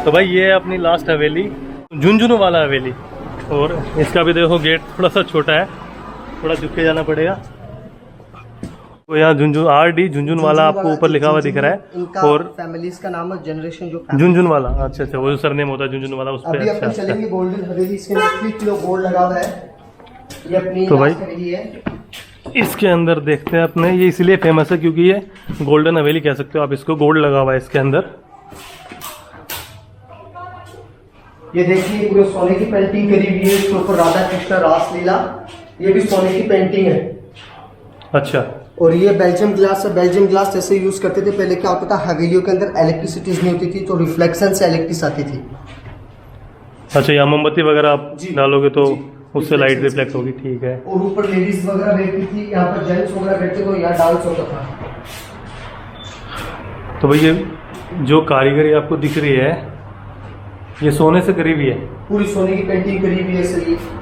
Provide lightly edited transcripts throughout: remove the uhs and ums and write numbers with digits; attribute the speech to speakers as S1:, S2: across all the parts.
S1: तो भाई ये है अपनी लास्ट हवेली, झुंझुनू वाला हवेली। और इसका भी देखो गेट थोड़ा सा छोटा है, थोड़ा झुक के जाना पड़ेगा। तो यहाँ झुंझुन RD झुंझुन वाला आपको ऊपर लिखा हुआ दिख रहा है। और
S2: फैमिलीज का नाम है जनरेशन जो
S1: झुंझुन वाला, अच्छा अच्छा, वो जो सरनेम होता है झुंझुन वाला उस पे।
S2: अभी अपन चलेंगे गोल्डन हवेली, इसके अंदर 3 किलो गोल्ड लगा हुआ है। ये अपनी
S1: तो भाई
S2: हवेली है।
S1: इसके अंदर देखते हैं अपने, ये इसलिए फेमस है क्योंकि ये गोल्डन हवेली कह सकते हो आप इसको, गोल्ड लगा हुआ है इसके अंदर।
S2: ये देखिए पूरे सोने की पेंटिंग करी हुई है, इसके ऊपर राधा कृष्ण रासलीला, ये भी सोने की पेंटिंग है।
S1: अच्छा।
S2: और ये बेल्जियम ग्लास है। बेल्जियम ग्लास जैसे यूज करते थे पहले, क्या होता था हवेलियों के अंदर इलेक्ट्रिसिटीज नहीं होती थी तो रिफ्लेक्शन से इलेक्ट्रिसिटी आती थी।
S1: अच्छा, यहाँ मोमबत्ती वगैरह आप डालोगे तो उससे लाइट
S2: Reflection
S1: रिफ्लेक्ट होगी, ठीक है।
S2: और ऊपर लेडीज वगैरह बैठती थी, यहाँ पर जेंट्स वगैरह बैठते तो यहाँ डांस होता था।
S1: तो भाई ये जो कारीगरी आपको दिख रही है ये सोने से करी हुई है,
S2: पूरी सोने की पेंटिंग करी हुई है सर।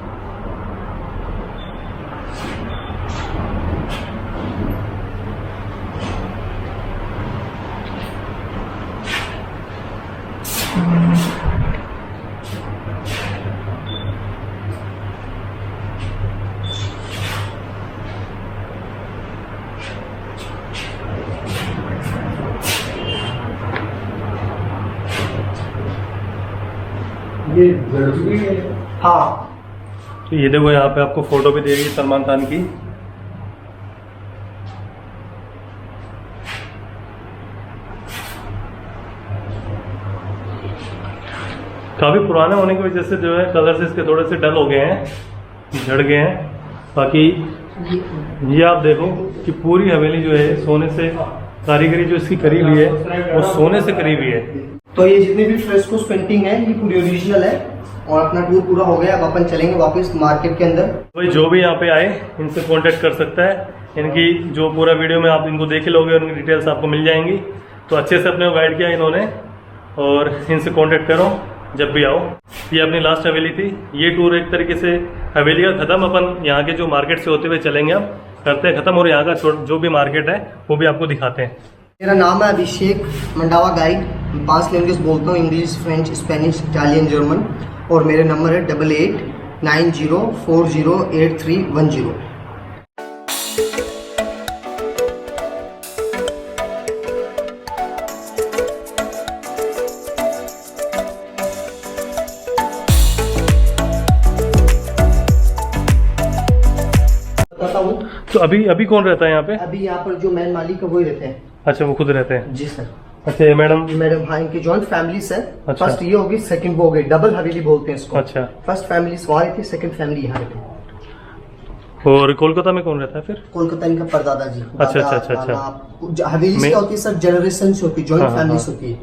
S2: ये भी है। हाँ,
S1: तो ये देखो यहाँ पे आपको फोटो भी देगी सलमान खान की। काफी पुराने होने की वजह से जो है कलर्स इसके थोड़े से डल हो गए हैं, झड़ गए हैं। बाकी ये आप देखो कि पूरी हवेली जो है सोने से, कारीगरी जो इसकी करी हुई है वो सोने से करी हुई है।
S2: तो ये जितनी भी फ्रेस्को पेंटिंग है ये पूरी ओरिजिनल है। और अपना टूर पूरा हो गया, अब अपन चलेंगे वापस मार्केट के अंदर।
S1: भाई जो भी यहाँ पे आए इनसे कांटेक्ट कर सकता है, इनकी जो पूरा वीडियो में आप इनको देख लोगे उनकी डिटेल्स आपको मिल जाएंगी। तो अच्छे से अपने को गाइड किया इन्होंने, और इनसे कांटेक्ट करो जब भी आओ। ये अपनी लास्ट हवेली थी। ये टूर एक तरीके से हवेली का खत्म, अपन यहाँ के जो मार्केट से होते हुए चलेंगे, अब करते हैं खत्म, और यहाँ का जो भी मार्केट है वो भी आपको दिखाते हैं।
S2: मेरा नाम है अभिषेक मंडावा गाइड। 5 लैंग्वेज बोलता हूँ, English, French, Spanish, Italian, German. और मेरे नंबर है 8890408310।
S1: तो अभी कौन रहता है यहाँ पे?
S2: अभी यहाँ पर जो मेन मालिक है वही रहते हैं।
S1: अच्छा, वो खुद रहते हैं?
S2: जी सर।
S1: अच्छा, ये मैडम
S2: हाँ, इनकी जॉइंट फैमिली है।
S1: अच्छा।
S2: फर्स्ट ये होगी, सेकंड वो हो गई, डबल हवेली बोलते हैं इसको।
S1: अच्छा।
S2: फर्स्ट फैमिली वहाँ रहती है, सेकंड फैमिली यहाँ रहती है।
S1: और कोलकाता में कौन रहता है फिर?
S2: कोलकाता इनका परदादा जी।
S1: अच्छा अच्छा अच्छा अच्छा।
S2: हवेली क्या होती है सर, जनरेशन होती है, जॉइंट फैमिलीज होती है,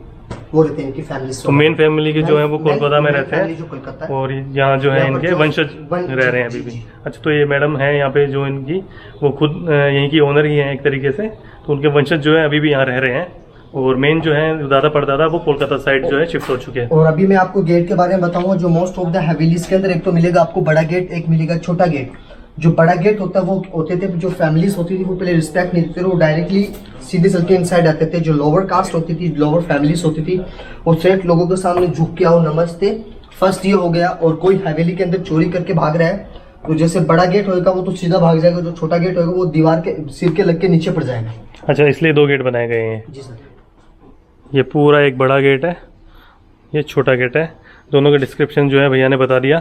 S2: वो रहते हैं इनकी फैमिली।
S1: तो मेन फैमिली की जो है वो कोलकाता में रहते हैं, और यहाँ जो है इनके वंशज रह रहे हैं अभी भी। अच्छा, तो ये मैडम है यहाँ पे जो इनकी, वो खुद यहीं की ओनर ही है एक तरीके से, तो उनके वंशज जो है अभी भी यहाँ रह रहे हैं। और मेन जो है दादा परदादा वो कोलकाता साइड जो है शिफ्ट हो चुके हैं।
S2: और अभी मैं आपको गेट के बारे में बताऊंगा। जो मोस्ट ऑफ द हवेलीज के अंदर एक तो मिलेगा आपको बड़ा गेट, एक मिलेगा छोटा गेट। जो बड़ा गेट होता है वो होते थे, जो फैमिलीज होती थी वो पहले रिस्पेक्ट नहीं देते थे, वो डायरेक्टली सीधे चल के इनसाइड आते थे। जो लोअर कास्ट होती थी, लोअर फैमिलीज होती थी, वो सेठ लोगों के सामने झुक के आओ, नमस्ते। फर्स्ट ये हो गया। और कोई हवेली के अंदर चोरी करके भाग रहा है तो जैसे बड़ा गेट होगा वो तो सीधा भाग जाएगा, जो छोटा गेट होगा वो दीवार के सिर के लग के नीचे पड़ जाएगा।
S1: अच्छा, इसलिए 2 गेट बनाए गए हैं।
S2: जी सर।
S1: ये पूरा एक बड़ा गेट है, ये छोटा गेट है। दोनों का डिस्क्रिप्शन जो है भैया ने बता दिया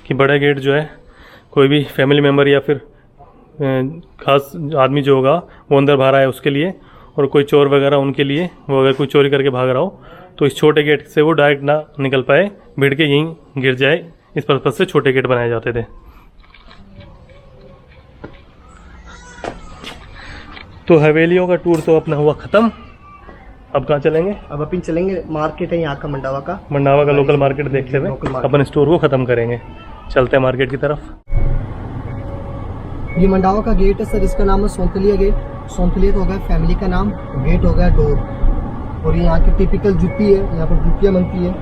S1: कि बड़ा गेट जो है कोई भी फैमिली मेम्बर या फिर खास आदमी जो होगा वो अंदर बाहर आए उसके लिए, और कोई चोर वगैरह उनके लिए, वो अगर कोई चोरी करके भाग रहा हो तो इस छोटे गेट से वो डायरेक्ट ना निकल पाए, भीड़ के यहीं गिर जाए, इस पर्पज से छोटे गेट बनाए जाते थे। तो हवेलियों का टूर तो अपना हुआ ख़त्म। अब कहाँ चलेंगे?
S2: अब अपन चलेंगे मार्केट है यहाँ का, मंडावा का
S1: लोकल मार्केट देखते हुए अपन स्टोर को ख़त्म करेंगे। चलते हैं मार्केट की तरफ।
S2: ये मंडावा का गेट है सर, इसका नाम है सौंतलिया गेट। सौंतलिया तो हो गया फैमिली का नाम, गेट हो गया डोर। और ये यहाँ की टिपिकल जुत्ती है, यहाँ पर जुतियाँ बनती है।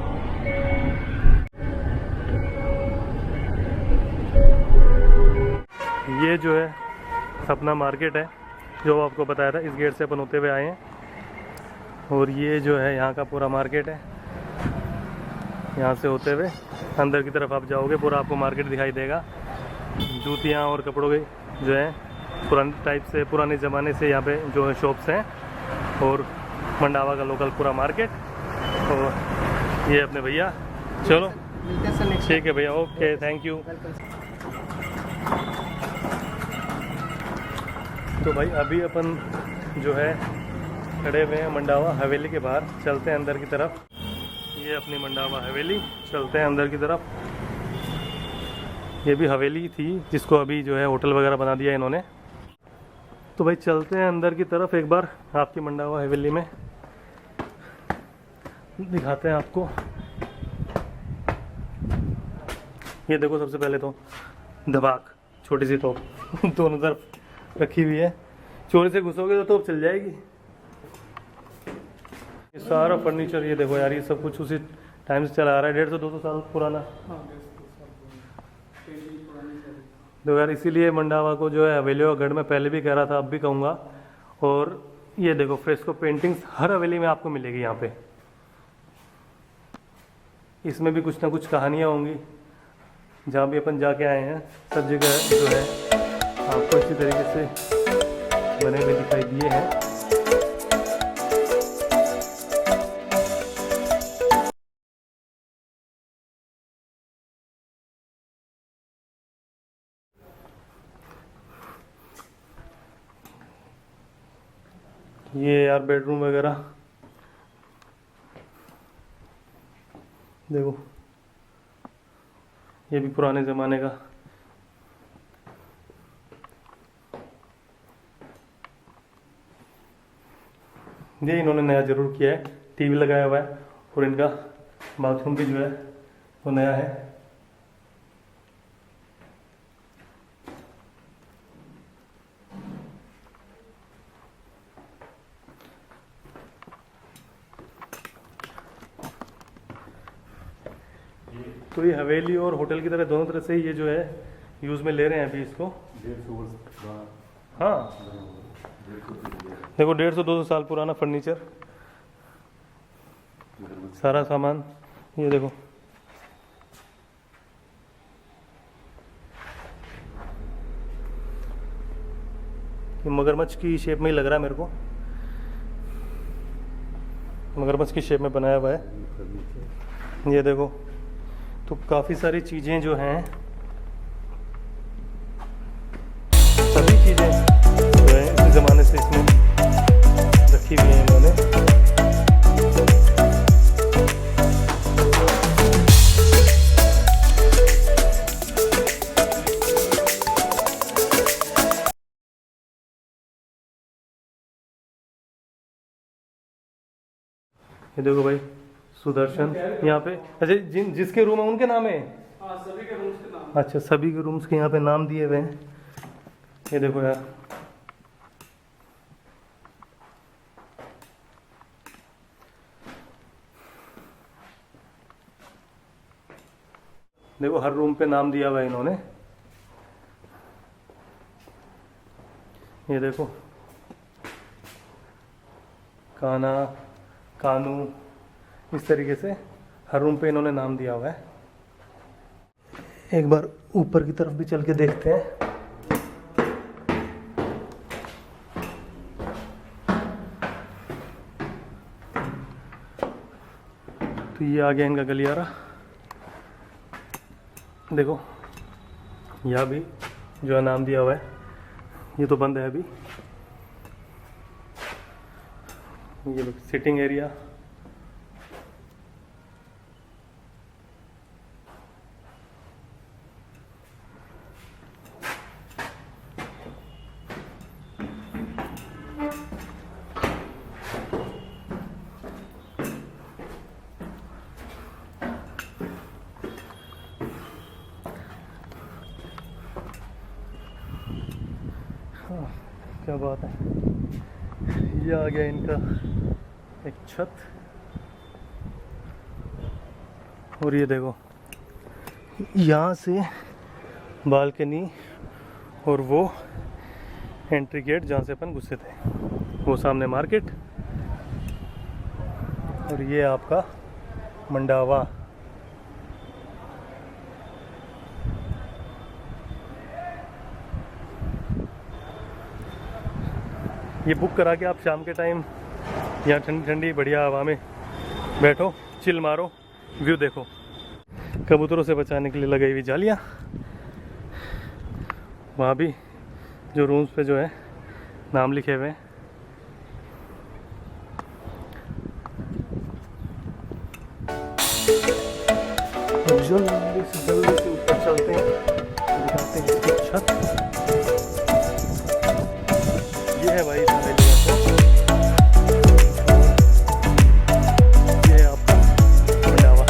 S1: ये जो है सपना मार्केट है, जो आपको बताया था, इस गेट से अपन होते हुए आए हैं। और ये जो है यहाँ का पूरा मार्केट है। यहाँ से होते हुए अंदर की तरफ आप जाओगे, पूरा आपको मार्केट दिखाई देगा। जूतियाँ और कपड़ों के जो है पुराने टाइप से, पुराने ज़माने से यहाँ पे जो है शॉप्स हैं, और मंडावा का लोकल पूरा मार्केट। और ये अपने भैया, चलो ठीक है भैया, ओके, थैंक यू। तो भाई अभी अपन जो है खड़े हुए हैं मंडावा हवेली के बाहर, चलते हैं अंदर की तरफ। ये अपनी मंडावा हवेली, चलते हैं अंदर की तरफ। ये भी हवेली थी जिसको अभी जो है होटल वगैरह बना दिया इन्होंने। तो भाई चलते हैं अंदर की तरफ, एक बार आपकी मंडावा हवेली में दिखाते हैं आपको। ये देखो, सबसे पहले तो दबाक छोटी सी तोप दोनों तरफ रखी हुई है। चोरी से घुसोगे तो तोप चल जाएगी। ये सारा फर्नीचर, ये देखो यार, ये सब कुछ उसी टाइम से चला आ रहा है, 150-200 साल पुराना। देखो यार, इसीलिए मंडावा को जो है हवेली का गढ़ में पहले भी कह रहा था, अब भी कहूँगा। और ये देखो फ्रेस्को पेंटिंग्स हर हवेली में आपको मिलेगी यहाँ पे। इसमें भी कुछ ना कुछ कहानियाँ होंगी। जहाँ भी अपन जाके आए हैं सब जगह जो है आपको इसी तरीके से बने हुए दिखाई दिए हैं। ये यार बेडरूम वगैरह देखो, ये भी पुराने ज़माने का। ये इन्होंने नया ज़रूर किया है, टीवी लगाया हुआ है, और इनका बाथरूम भी जो है वो नया है। तो ये हवेली और होटल की तरह दोनों तरह से ये जो है यूज़ में ले रहे हैं अभी इसको।
S3: 150 वर्ष।
S1: हाँ देखो, 150-200 साल पुराना फर्नीचर, सारा सामान। ये देखो, ये मगरमच्छ की शेप में ही लग रहा है मेरे को, मगरमच्छ की शेप में बनाया हुआ है। ये देखो, तो काफ़ी सारी चीज़ें जो हैं, सभी चीज़ें जो है इस ज़माने से इसमें रखी हुई हैं इन्होंने। ये देखो भाई, सुदर्शन यहाँ पे। अच्छा, जिसके रूम है उनके नाम है?
S3: हाँ, सभी के रूम्स के नाम।
S1: अच्छा, सभी के रूम्स के यहाँ पे नाम दिए हुए हैं। ये देखो यार, देखो हर रूम पे नाम दिया हुआ है इन्होंने। ये देखो, काना, कानू, इस तरीके से हर रूम पे इन्होंने नाम दिया हुआ है। एक बार ऊपर की तरफ भी चल के देखते हैं। तो ये आ गया इनका गलियारा। देखो, यहाँ भी जो है नाम दिया हुआ है। ये तो बंद है अभी। ये लोग सिटिंग एरिया, क्या बात है। ये आ गया इनका एक छत, और ये देखो यहाँ से बालकनी, और वो एंट्री गेट जहाँ से अपन घुसे थे, वो सामने मार्केट। और ये आपका मंडावा ये बुक करा के आप शाम के टाइम यहाँ ठंडी ठंडी बढ़िया हवा में बैठो, चिल मारो, व्यू देखो। कबूतरों से बचाने के लिए लगाई हुई जालियाँ, वहाँ भी जो रूम्स पे जो है नाम लिखे हुए हैं। जल्दी से ऊपर चलते हैं, दिखाते हैं इसकी छत। ये है भाई ये है आपका मंडावा।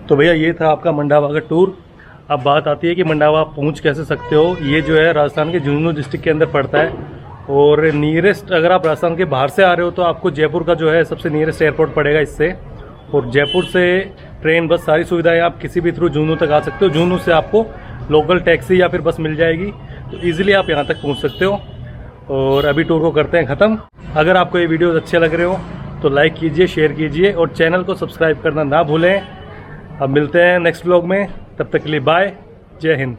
S1: तो भैया ये था आपका मंडावा का टूर। अब बात आती है कि मंडावा आप पहुंच कैसे सकते हो। ये जो है राजस्थान के झुंझुनू डिस्ट्रिक्ट के अंदर पड़ता है, और नियरेस्ट अगर आप राजस्थान के बाहर से आ रहे हो तो आपको जयपुर का जो है सबसे नियरेस्ट एयरपोर्ट पड़ेगा इससे। और जयपुर से ट्रेन बस सारी सुविधाएं आप किसी भी थ्रू झुंझुनू तक आ सकते हो। झुंझुनू से आपको लोकल टैक्सी या फिर बस मिल जाएगी, तो ईजिली आप यहाँ तक पहुँच सकते हो। और अभी टूर को करते हैं ख़त्म। अगर आपको ये वीडियोज़ अच्छे लग रहे हो तो लाइक कीजिए, शेयर कीजिए और चैनल को सब्सक्राइब करना ना भूलें। अब मिलते हैं नेक्स्ट व्लॉग में, तब तक के लिए बाय, जय हिंद।